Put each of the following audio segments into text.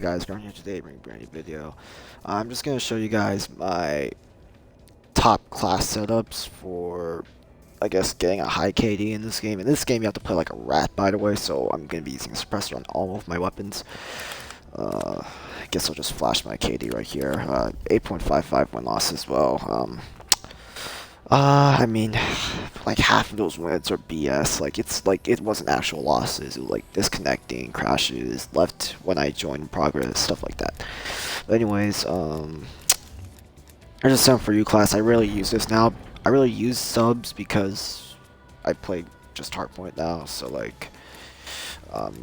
Guys, going here today bring a brand new video. I'm just gonna show you guys my top class setups for, I guess, getting a high KD in this game. In this game, you have to play like a rat, by the way, so I'm gonna be using a suppressor on all of my weapons. I guess I'll just flash my KD right here. 8.55 win loss as well. I mean, like half of those wins are BS. Like it wasn't actual losses. It was like disconnecting, crashes, left when I joined progress, stuff like that. But anyways, there's a Xm4 class. I rarely use this now. I really use subs because I play just hardpoint now. So like,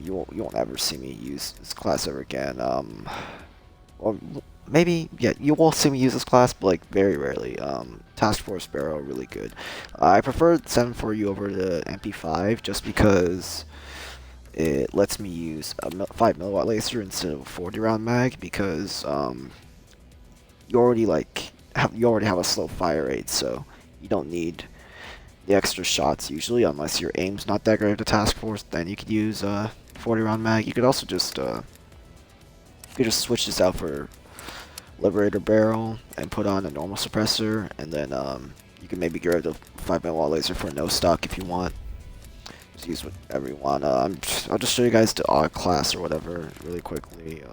you won't ever see me use this class ever again. Or maybe, yeah, you will see me use this class, but like very rarely. Task Force Barrel, really good. I prefer Xm4 over the MP5 just because it lets me use a 5 mW laser instead of a 40 round mag because you already have a slow fire rate, so you don't need the extra shots usually unless your aim's not that great at the Task Force. Then you could use 40 round mag. You could also just switch this out for Liberator Barrel and put on a normal suppressor, and then you can maybe get rid of the 5mm laser for no stock if you want. Just use whatever you want. I'll just show you guys the odd class or whatever really quickly.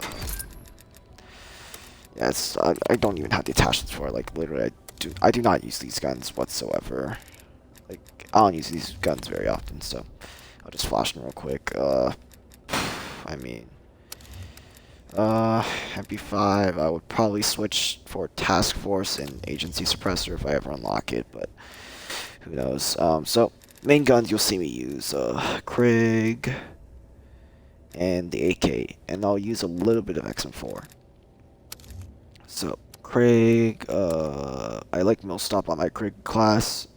Yeah, I don't even have the attachments for it. Like literally, I do not use these guns whatsoever. Like I don't use these guns very often, so I'll just flash them real quick. I mean. MP5, I would probably switch for Task Force and Agency Suppressor if I ever unlock it, but who knows. So, main guns you'll see me use, Krieg and the AK, and I'll use a little bit of Xm4. So, Krieg, I like Millstop on my Krieg class.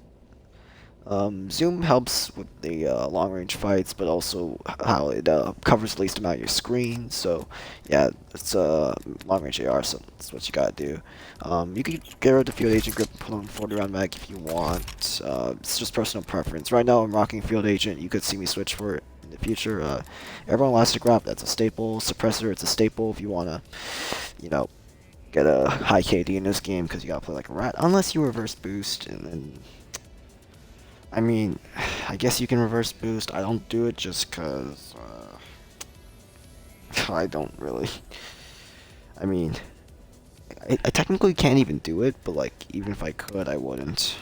Zoom helps with the long-range fights, but also how it covers the least amount of your screen. So, yeah, it's a long-range AR, so that's what you gotta do. You can get rid of the Field Agent grip and put on 40-round mag if you want. It's just personal preference. Right now, I'm rocking Field Agent. You could see me switch for it in the future. Everyone Elastic Wrap, that's a staple. Suppressor, it's a staple if you wanna, you know, get a high KD in this game because you gotta play like a rat. Unless you reverse boost, and then I mean, I guess you can reverse boost. I don't do it just because I don't really. I mean, I technically can't even do it, but like, even if I could, I wouldn't.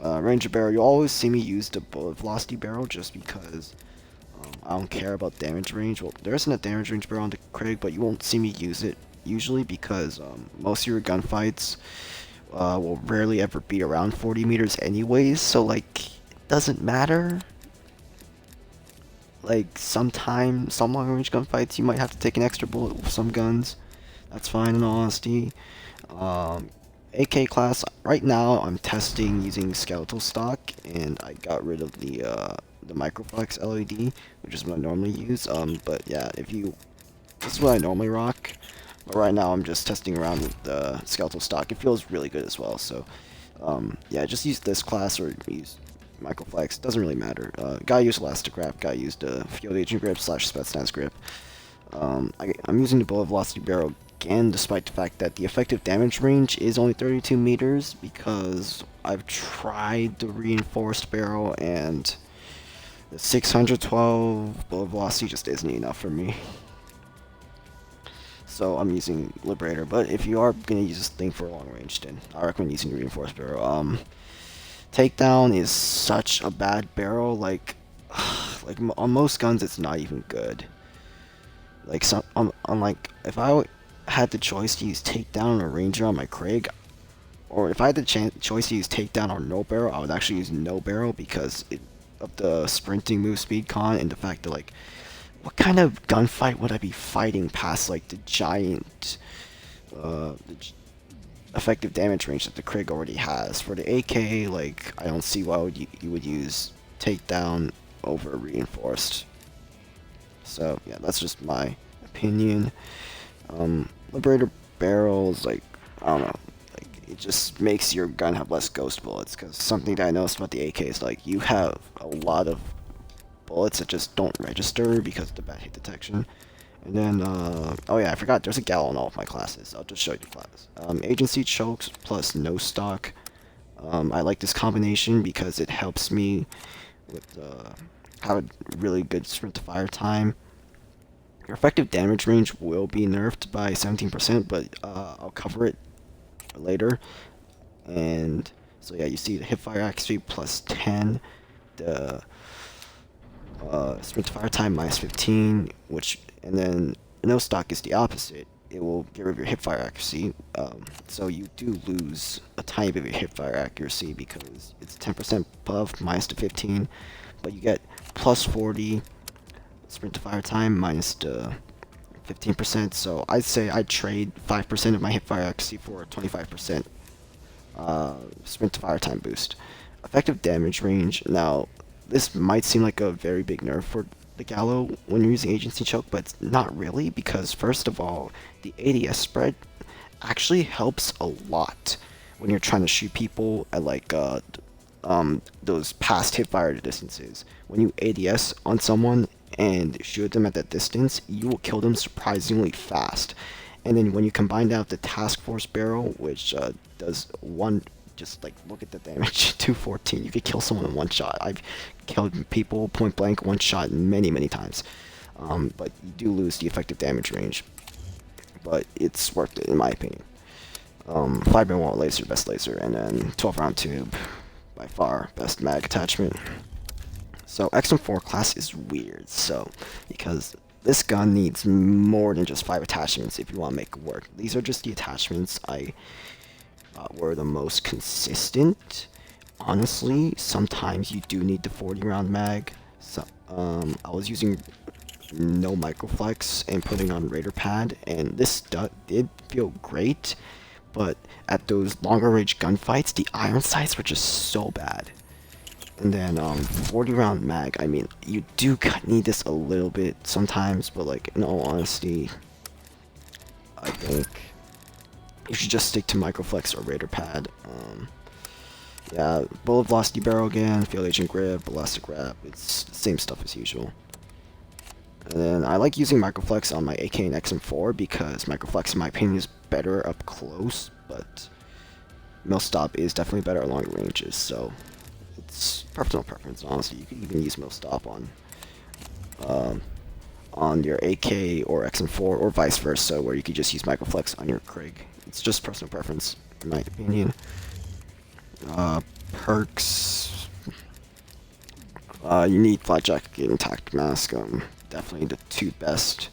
Ranger Barrel, you always see me use the Bullet Velocity Barrel just because I don't care about damage range. Well, there isn't a damage range barrel on the Krieg, but you won't see me use it usually because most of your gunfights will rarely ever be around 40 meters anyways, so like it doesn't matter. Like sometimes some long range gunfights you might have to take an extra bullet with some guns. That's fine in all honesty. AK class right now I'm testing using skeletal stock, and I got rid of the microflex LED, which is what I normally use. But yeah, this is what I normally rock. But right now I'm just testing around with the skeletal stock. It feels really good as well. So yeah, just use this class or use Microflex. Doesn't really matter. Guy used Elastic Wrap. Guy used Field Agent grip / Spetsnaz grip. I'm using the Bullet Velocity Barrel again, despite the fact that the effective damage range is only 32 meters because I've tried the reinforced barrel and the 612 Bullet Velocity just isn't enough for me. So I'm using Liberator, but if you are gonna use this thing for long range, then I recommend using the Reinforced Barrel. Takedown is such a bad barrel. Like on most guns, it's not even good. Like like if I had the choice to use Takedown or Ranger on my Krieg, or if I had the choice to use Takedown or no barrel, I would actually use no barrel because of the sprinting move speed con and the fact that like, what kind of gunfight would I be fighting past like the giant effective damage range that the Krieg already has? For the AK, like I don't see why you would use takedown over reinforced. So yeah, that's just my opinion. Liberator barrels, like I don't know, like it just makes your gun have less ghost bullets. Because something that I noticed about the AK is like you have a lot of bullets that just don't register because of the bad hit detection, And then, oh yeah, I forgot there's a gal in all of my classes. I'll just show you the class. Agency chokes plus no stock. I like this combination because it helps me with have a really good sprint to fire time. Your effective damage range will be nerfed by 17%, but I'll cover it later. And so yeah, you see the hip fire accuracy plus 10, the sprint to fire time minus 15, and then no stock is the opposite. It will get rid of your hip fire accuracy, so you do lose a tiny bit of your hip fire accuracy because it's 10% buff minus the 15, but you get plus 40 sprint to fire time minus the 15%. So I'd say I'd trade 5% of my hip fire accuracy for a 25% sprint to fire time boost. Effective damage range. Now, this might seem like a very big nerf for the Gallo when you're using agency choke, but it's not really, because first of all, the ADS spread actually helps a lot when you're trying to shoot people at like those past hip fire distances. When you ADS on someone and shoot them at that distance, you will kill them surprisingly fast. And then when you combine that with the task force barrel, which does one, just like look at the damage, 214. You could kill someone in one shot. I've killed people point blank one shot many, many times. But you do lose the effective damage range. But it's worth it in my opinion. 5-band wall laser, best laser, and then 12 round tube, by far best mag attachment. So Xm4 class is weird, so because this gun needs more than just 5 attachments if you want to make it work. These are just the attachments I were the most consistent. Honestly, sometimes you do need the 40 round mag. So I was using no microflex and putting on Raider pad, and this did feel great, but at those longer range gunfights, the iron sights were just so bad. And then 40 round mag, I mean, you do need this a little bit sometimes, but like in all honesty, I think you should just stick to microflex or Raider pad. Yeah, bullet velocity barrel again, field agent grip, ballistic wrap, it's the same stuff as usual. And then I like using microflex on my AK and Xm4 because microflex in my opinion is better up close, but milstop is definitely better at longer ranges, so it's personal preference, honestly. You can even use milstop on your AK or Xm4 or vice versa, where you could just use microflex on your Krig. It's just personal preference, in my opinion. Perks. You need flat jacket and tactic mask. Definitely the two best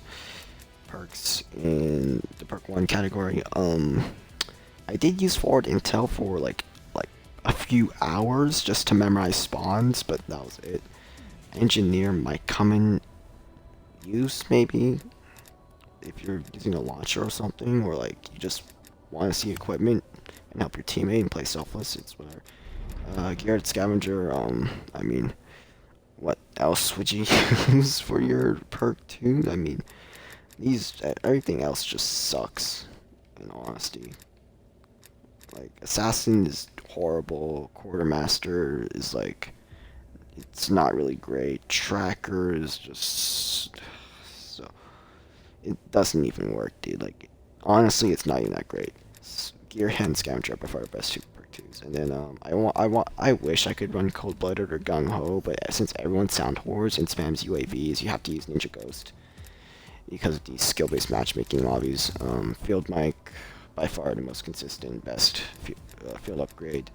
perks in the perk 1 category. I did use forward intel for like a few hours just to memorize spawns, but that was it. Engineer might come in use maybe if you're using a launcher or something, or like you just want to see equipment and help your teammate and play selfless. It's whatever. Garrett Scavenger. I mean, what else would you use for your perk 2? I mean, everything else just sucks, in all honesty. Like, Assassin is horrible, Quartermaster is like, it's not really great, Tracker is just, so, it doesn't even work, dude. Like, honestly, it's not even that great. Gearhead and Scavenger are by far the best 2 perk 2s. And then, I wish I could run Cold-Blooded or Gung-Ho, but since everyone sound whores and spams UAVs, you have to use Ninja Ghost. Because of these skill-based matchmaking lobbies. Field Mic, by far the most consistent, best field upgrade.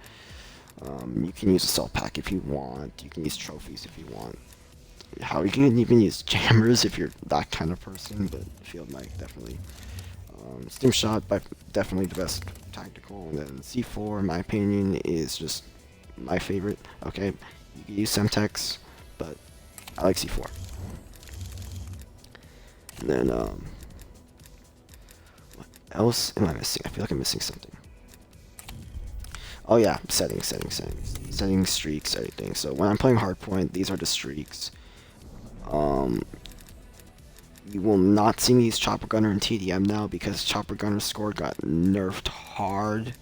You can use a salt pack if you want. You can use trophies if you want. You can even use jammers if you're that kind of person, but field mic definitely. Stim shot, definitely the best tactical. And then C4, in my opinion, is just my favorite. Okay, you can use Semtex, but I like C4. And then what else am I missing? I feel like I'm missing something. Oh yeah, settings, streaks, everything. So when I'm playing hardpoint, these are the streaks. You will not see me use Chopper Gunner and TDM now because Chopper Gunner score got nerfed hard.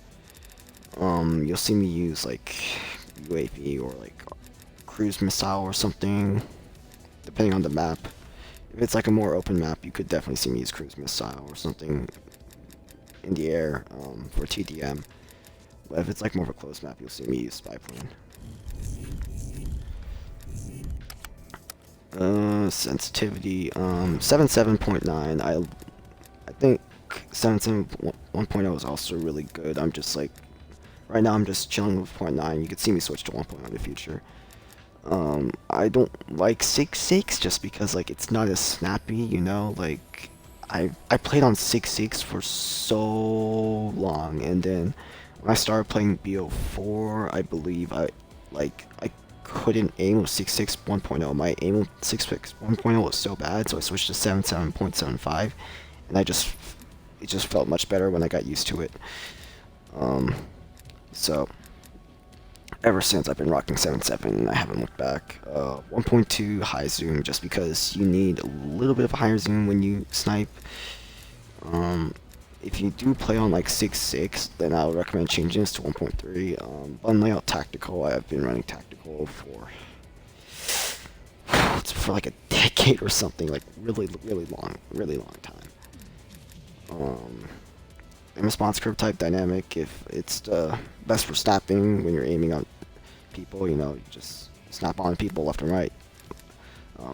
You'll see me use like UAV or like cruise missile or something, depending on the map. If it's like a more open map, you could definitely see me use cruise missile or something in the air for TDM. But if it's like more of a closed map, you'll see me use spy plane. Sensitivity 77.9. I think 77.1.0 is also really good. I'm just like right now I'm just chilling with 0.9. You could see me switch to 1.0 in the future. I don't like 6.6 just because like it's not as snappy, you know. Like I played on 6.6 for so long, and then when I started playing BO4, I believe I couldn't aim with 6.6 1.0. My aim with 6.6 1.0 was so bad, so I switched to 77.75, and it just felt much better when I got used to it. So ever since I've been rocking 7.7 and I haven't looked back. 1.2 high zoom just because you need a little bit of a higher zoom when you snipe. If you do play on like 6.6, then I would recommend changing this to 1.3. Button layout tactical, I've been running tactical for like a decade or something, like really long time. And response curve type dynamic, if it's best for snapping when you're aiming on people, you know, you just snap on people left and right.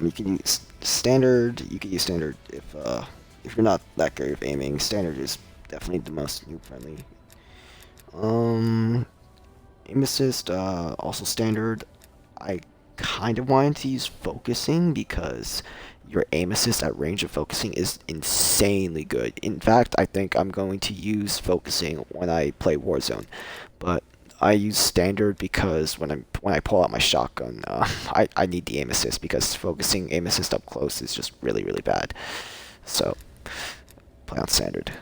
You can use standard. You can use standard if you're not that great of aiming. Standard is definitely the most noob friendly. Aim assist also standard. I kind of wanted to use focusing because your aim assist at range of focusing is insanely good. In fact, I think I'm going to use focusing when I play Warzone, but I use standard because when I pull out my shotgun, I need the aim assist because focusing aim assist up close is just really bad. So play on standard.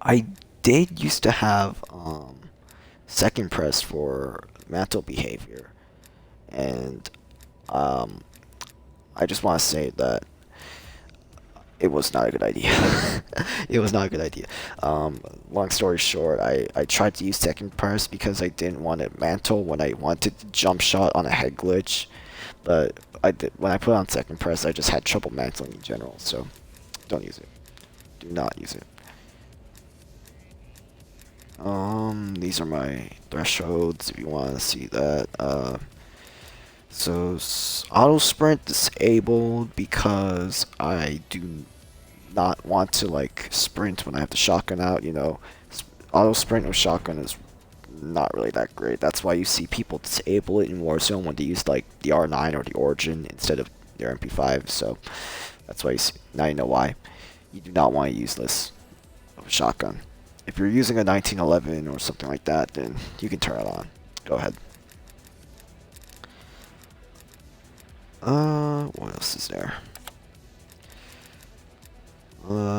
I did used to have second press for mantle behavior, and I just want to say that it was not a good idea. It was not a good idea. Long story short, I tried to use second press because I didn't want to mantle when I wanted to jump shot on a head glitch, but when I put on second press, I just had trouble mantling in general. So don't use it. Do not use it. These are my thresholds if you want to see that. So auto sprint disabled because I do not want to like sprint when I have the shotgun out. You know, auto sprint with shotgun is not really that great. That's why you see people disable it in Warzone when they use like the R9 or the Origin instead of their MP5. So that's why now you know why you do not want to use this with a shotgun. If you're using a 1911 or something like that, then you can turn it on. Go ahead. What else is there?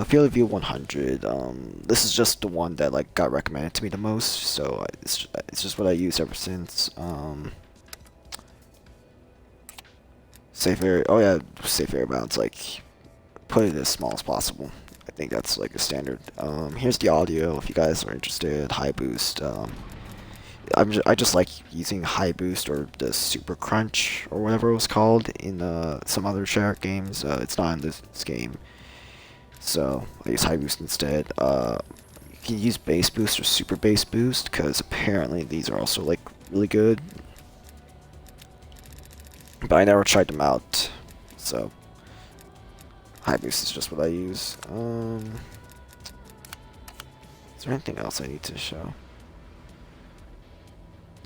Field of View 100. This is just the one that like got recommended to me the most, so it's just what I use ever since. Safe area. Oh yeah, safe area bounds. Like, put it as small as possible. I think that's like a standard. Here's the audio if you guys are interested. High boost. I just like using high boost or the super crunch or whatever it was called in some other share games. It's not in this game, so I use high boost instead. You can use bass boost or super bass boost because apparently these are also like really good, but I never tried them out. So high boost is just what I use. Is there anything else I need to show?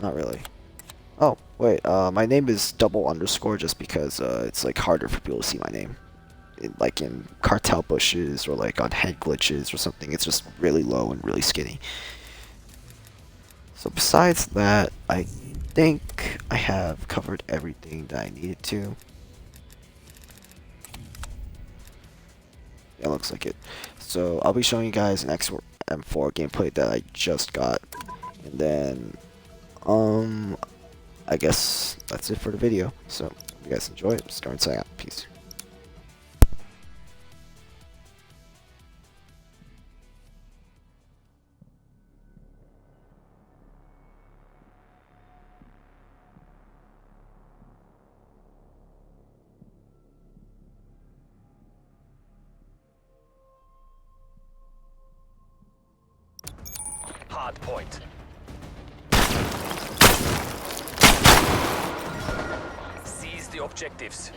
Not really. Oh, wait, my name is double underscore just because it's like harder for people to see my name. Like in cartel bushes or like on head glitches or something, it's just really low and really skinny. So besides that, I think I have covered everything that I needed to. Yeah, looks like it. So I'll be showing you guys an Xm4 gameplay that I just got, and then I guess that's it for the video. So if you guys enjoy it, just go and sign out. Peace. hard point. Seize the objectives.